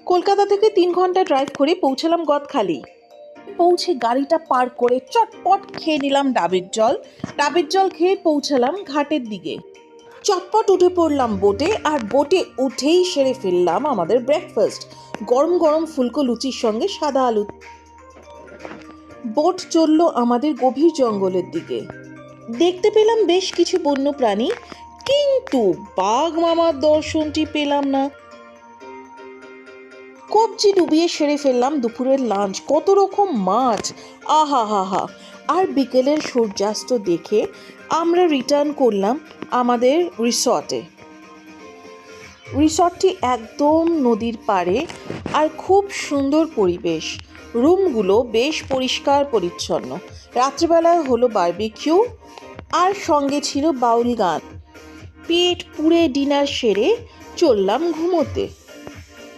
কলকাতা থেকে 3 ঘন্টা ড্রাইভ করে পৌঁছালাম গদখালি। পৌঁছে গাড়িটা পার্ক করে চটপট খেয়ে নিলাম ডাবের জল খেয়ে পৌঁছালাম ঘাটের দিকে। চটপট উঠে পড়লাম বোটে, আর বোটে উঠেই সেরে ফেললাম আমাদের ব্রেকফাস্ট, গরম গরম ফুলকো লুচির সঙ্গে সাদা আলু। বোট চলল আমাদের গভীর জঙ্গলের দিকে। দেখতে পেলাম বেশ কিছু বন্য প্রাণী, কিন্তু বাঘ মামার দর্শনটি পেলাম না। কবজি ডুবিয়ে সেরে ফেললাম দুপুরের লাঞ্চ, কত রকম মাছ, আহা হা হা। আর বিকেলের সূর্যাস্ত দেখে আমরা রিটার্ন করলাম আমাদের রিসর্টটি একদম নদীর পাড়ে, আর খুব সুন্দর পরিবেশ। রুমগুলো বেশ পরিষ্কার পরিচ্ছন্ন। রাত্রিবেলায় হলো বারবিকিউ, আর সঙ্গে ছিল বাউল গান। পেট পুড়ে ডিনার সেরে চললাম ঘুমোতে।